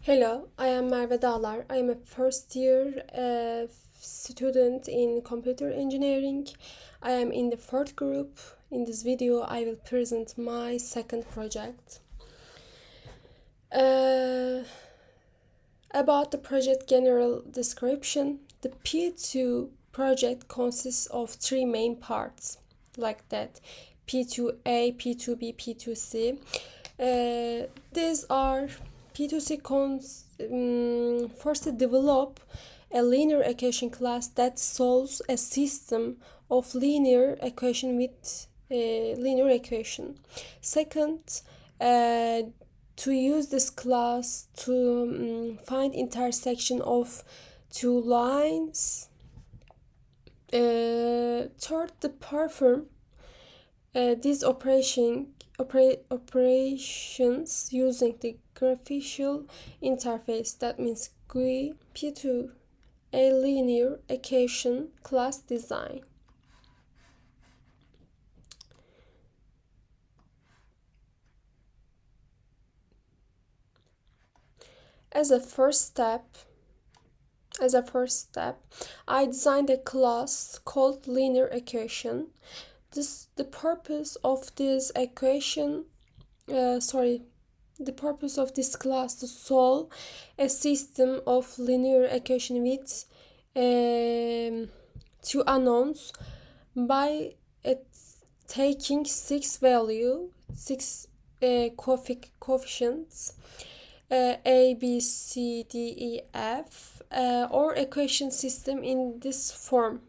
Hello, I am Merve Dağlar. I am a first year student in computer engineering. I am in the fourth group. In this video, I will present my second project. About the project general description, the P2 project consists of three main parts, like that: P2A, P2B, P2C. These are P2C first develop a linear equation class that solves a system of linear equation with linear equation. Second, to use this class to find intersection of two lines. Third, the perform these operations using the graphical interface, that means GUI. P2, a linear equation class design. As a first step, I designed a class called linear equation. The purpose of this class to solve a system of linear equation with two unknowns by taking six coefficients, A, B, C, D, E, F, or equation system in this form.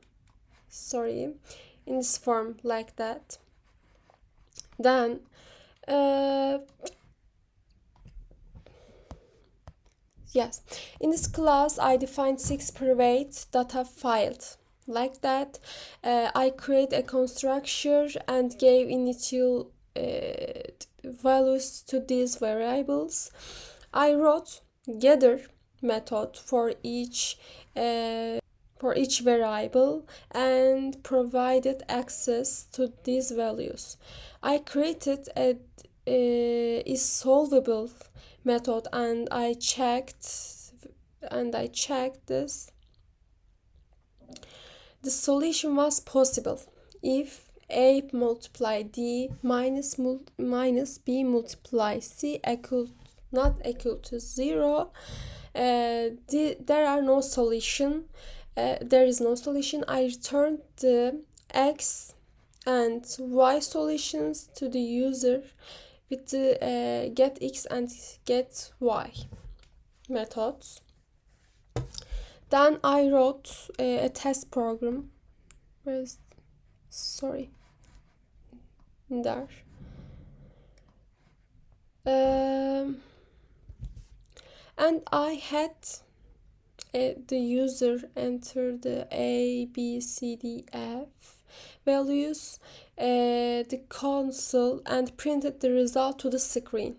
In this form, like that. Then in this class I defined six private data files, like that. I create a constructor and gave initial values to these variables. I wrote gather method for each variable and provided access to these values. I created a is solvable method and I checked this. The solution was possible if A multiply D minus B multiply C not equal to 0. There is no solution. I returned the X and Y solutions to the user with the get X and get Y methods. Then I wrote a test program. There. And I had the user enter the A, B, C, D, F values, the console, and printed the result to the screen.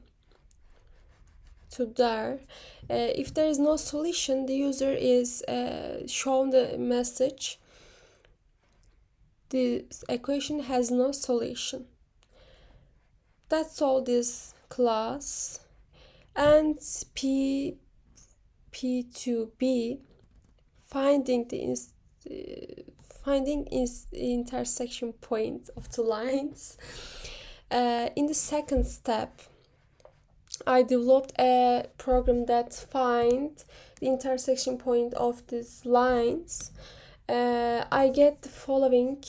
If there is no solution, the user is shown the message: the equation has no solution. That's all this class. And P2B, finding the intersection point of two lines. In the second step, I developed a program that finds the intersection point of these lines. I get the following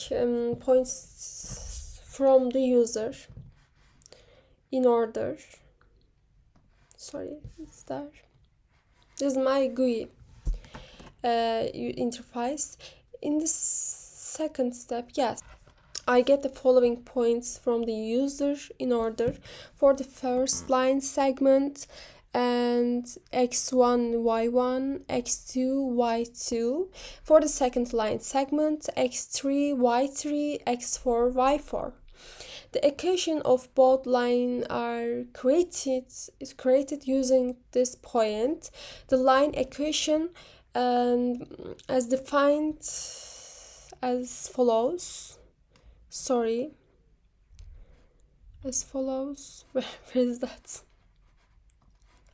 points from the user in order. It's there. This is my GUI interface. In the second step, I get the following points from the user in order. For the first line segment, and x1, y1, x2, y2. For the second line segment, x3, y3, x4, y4. The equation of both lines is created using this point. The line equation as defined as follows. Where is that?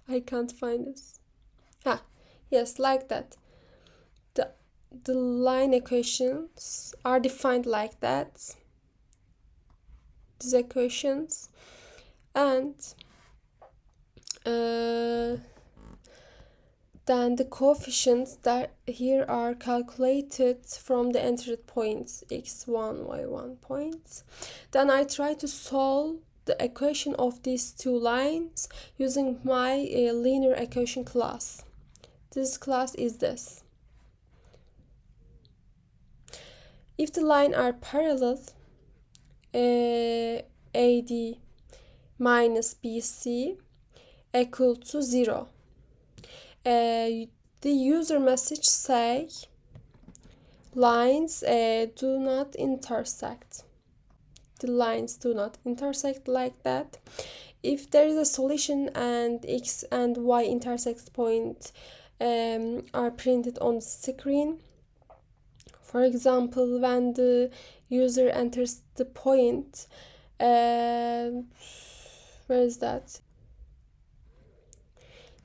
I can't find this. Yes, like that. The line equations are defined like that. These equations, and then the coefficients that here are calculated from the entered points x1, y1 points. Then I try to solve the equation of these two lines using my linear equation class. This class is this. If the lines are parallel, AD minus BC equal to 0. The user message say lines do not intersect. The lines do not intersect like that. If there is a solution and x and y intersect point are printed on the screen, for example, when the user enters the point, where is that?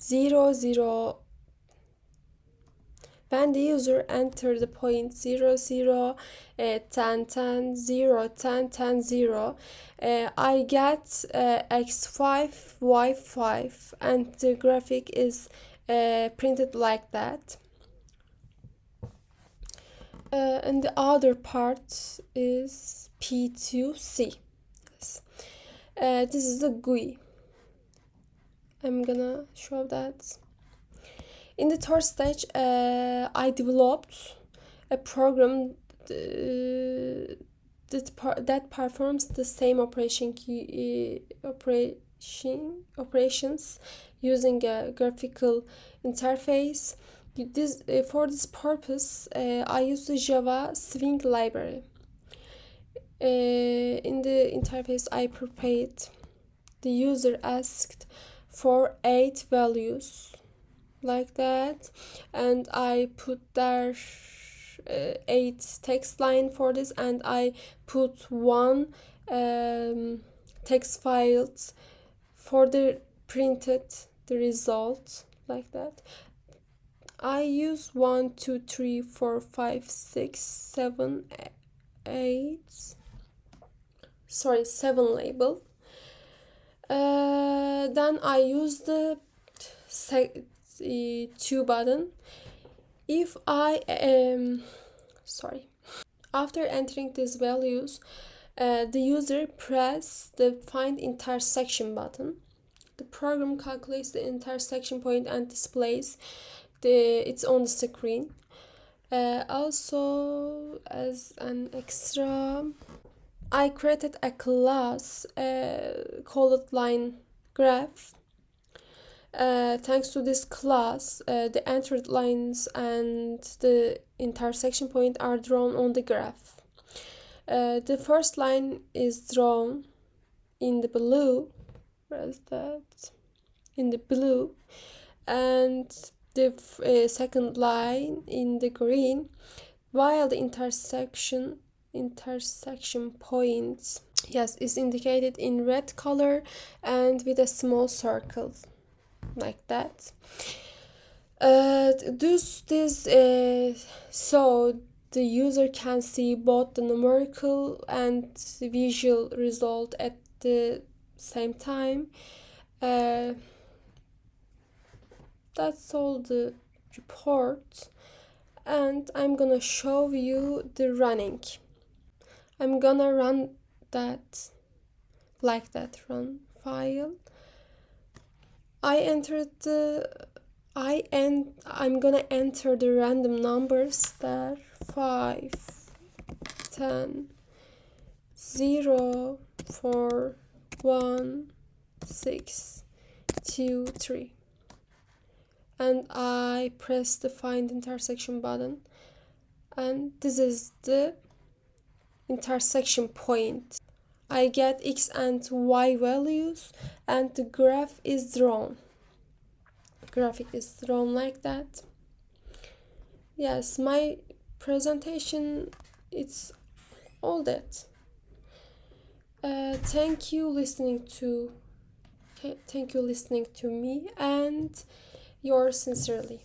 0, 0. When the user enters the point 0, 0, 10, 10, 0, 10, 10, 0, I get x5, y5, and the graphic is printed like that. And the other part is P2C. Yes. This is the GUI. I'm gonna show that. In the third stage, I developed a program that performs the same operations using a graphical interface. For this purpose, I use the Java Swing library. In the interface I prepared, the user asked for 8 values like that, and I put there 8 text line for this, and I put one text files for the printed the result like that. I use 1, 2, 3, 4, 5, 6, 7, 8. Sorry, 7 label. Then I use the 2 button. If I after entering these values, the user press the find intersection button. The program calculates the intersection point and displays it's on the screen. Also, as an extra, I created a class called line graph. Thanks to this class, the entered lines and the intersection point are drawn on the graph. The first line is drawn in the blue. Where is that? In the blue, and the second line in the green, while the intersection points, yes, is indicated in red color and with a small circle like that. So the user can see both the numerical and the visual result at the same time. That's all the report, and I'm gonna show you the running. I'm gonna run that like that, run file. I'm gonna enter the random numbers there, 5, 10, 0, 4, 1, 6, 2, 3. And I press the find intersection button, and this is the intersection point. I get x and y values, and the graph is drawn. Graphic is drawn like that. Yes, my presentation, it's all that. Thank you listening to me, and Yours sincerely.